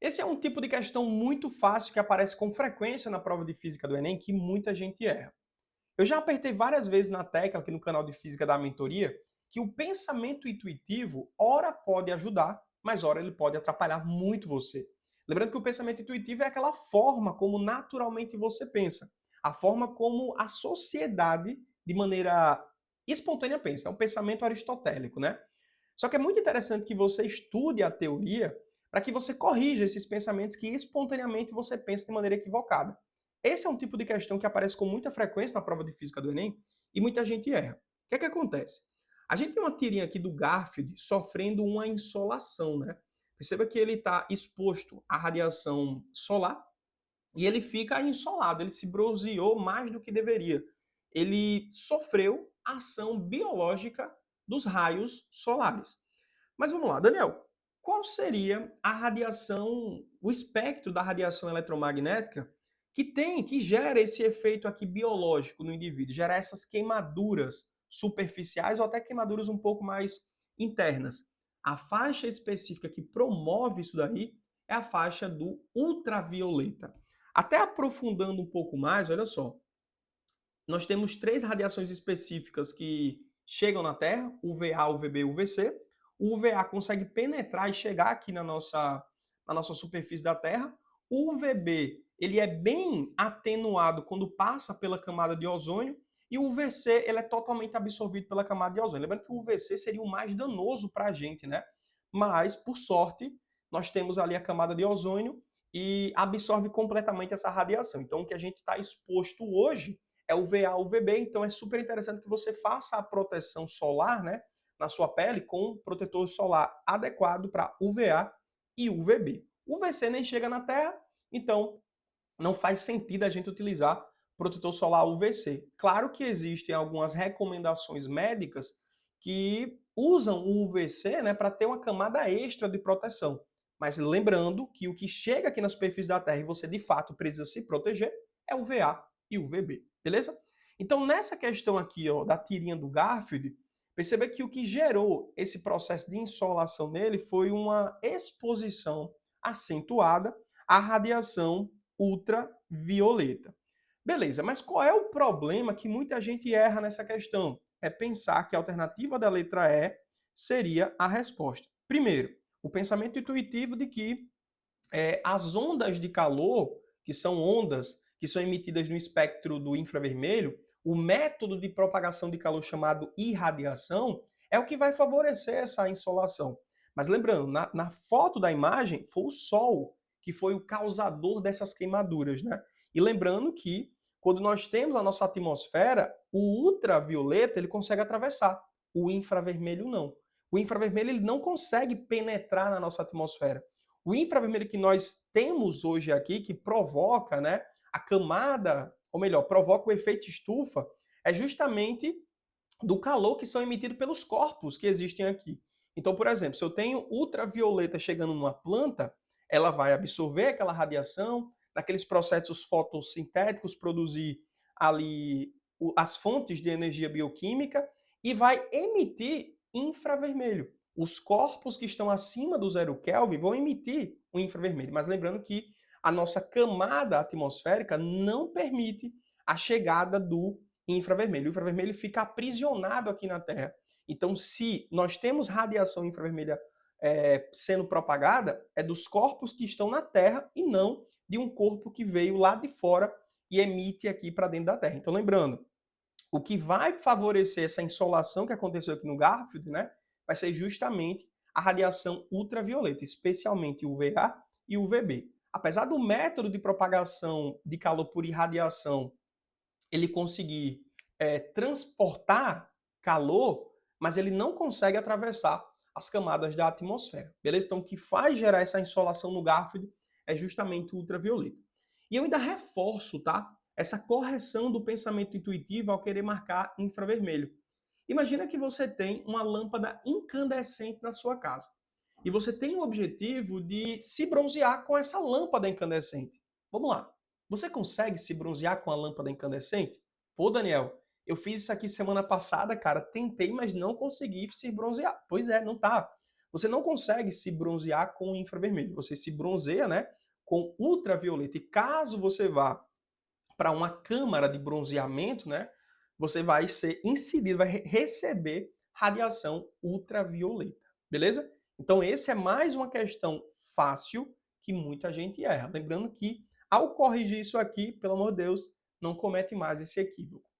Esse é um tipo de questão muito fácil que aparece com frequência na prova de física do Enem, que muita gente erra. Eu já apertei várias vezes na tecla aqui no canal de física da mentoria que o pensamento intuitivo, ora pode ajudar, mas ora ele pode atrapalhar muito você. Lembrando que o pensamento intuitivo é aquela forma como naturalmente você pensa, a forma como a sociedade, de maneira espontânea, pensa. É um pensamento aristotélico, né? Só que é muito interessante que você estude a teoria para que você corrija esses pensamentos que espontaneamente você pensa de maneira equivocada. Esse é um tipo de questão que aparece com muita frequência na prova de física do Enem e muita gente erra. O que é que acontece? A gente tem uma tirinha aqui do Garfield sofrendo uma insolação, né? Perceba que ele está exposto à radiação solar e ele fica insolado, ele se bronzeou mais do que deveria. Ele sofreu a ação biológica dos raios solares. Mas vamos lá, Daniel, qual seria a radiação, o espectro da radiação eletromagnética que gera esse efeito aqui biológico no indivíduo, gera essas queimaduras superficiais ou até queimaduras um pouco mais internas? A faixa específica que promove isso daí é a faixa do ultravioleta. Até aprofundando um pouco mais, olha só, nós temos três radiações específicas que chegam na Terra, UVA, UVB e UVC. O UVA consegue penetrar e chegar aqui na nossa superfície da Terra. O UVB ele é bem atenuado quando passa pela camada de ozônio e o UVC ele é totalmente absorvido pela camada de ozônio. Lembrando que o UVC seria o mais danoso para a gente, né? Mas, por sorte, nós temos ali a camada de ozônio e absorve completamente essa radiação. Então, o que a gente está exposto hoje é o VA, o VB, então é super interessante que você faça a proteção solar, né, na sua pele com um protetor solar adequado para UVA e UVB. O UVC nem chega na Terra, então não faz sentido a gente utilizar protetor solar UVC. Claro que existem algumas recomendações médicas que usam o UVC, né, para ter uma camada extra de proteção. Mas lembrando que o que chega aqui na superfície da Terra e você de fato precisa se proteger é o VA e o VB, beleza? Então nessa questão aqui, ó, da tirinha do Garfield, perceba que o que gerou esse processo de insolação nele foi uma exposição acentuada à radiação ultravioleta. Beleza, mas qual é o problema que muita gente erra nessa questão? É pensar que a alternativa da letra E seria a resposta. Primeiro, o pensamento intuitivo de que as ondas de calor, que são ondas que são emitidas no espectro do infravermelho, o método de propagação de calor chamado irradiação é o que vai favorecer essa insolação. Mas lembrando, na foto da imagem foi o Sol que foi o causador dessas queimaduras, né? E lembrando que quando nós temos a nossa atmosfera, o ultravioleta ele consegue atravessar, o infravermelho não. O infravermelho ele não consegue penetrar na nossa atmosfera. O infravermelho que nós temos hoje aqui, que provoca, né, a camada, ou melhor, provoca o efeito estufa, é justamente do calor que são emitidos pelos corpos que existem aqui. Então, por exemplo, se eu tenho ultravioleta chegando numa planta, ela vai absorver aquela radiação, naqueles processos fotossintéticos, produzir ali as fontes de energia bioquímica e vai emitir infravermelho. Os corpos que estão acima do 0 Kelvin vão emitir o infravermelho. Mas lembrando que a nossa camada atmosférica não permite a chegada do infravermelho. O infravermelho fica aprisionado aqui na Terra. Então, se nós temos radiação infravermelha sendo propagada, é dos corpos que estão na Terra e não de um corpo que veio lá de fora e emite aqui para dentro da Terra. Então, lembrando, o que vai favorecer essa insolação que aconteceu aqui no Garfield, né, vai ser justamente a radiação ultravioleta, especialmente o UVA e o UVB. Apesar do método de propagação de calor por irradiação ele conseguir transportar calor, mas ele não consegue atravessar as camadas da atmosfera, beleza? Então, o que faz gerar essa insolação no Garfield é justamente o ultravioleta. E eu ainda reforço, tá? Essa correção do pensamento intuitivo ao querer marcar infravermelho. Imagina que você tem uma lâmpada incandescente na sua casa. E você tem o objetivo de se bronzear com essa lâmpada incandescente. Vamos lá. Você consegue se bronzear com a lâmpada incandescente? Pô, Daniel, eu fiz isso aqui semana passada, cara. Tentei, mas não consegui se bronzear. Pois é, não tá. você não consegue se bronzear com infravermelho. Você se bronzeia, né, com ultravioleta. E caso você vá para uma câmara de bronzeamento, né, você vai ser incidido, vai receber radiação ultravioleta, beleza? Então esse é mais uma questão fácil que muita gente erra. Lembrando que ao corrigir isso aqui, pelo amor de Deus, não comete mais esse equívoco.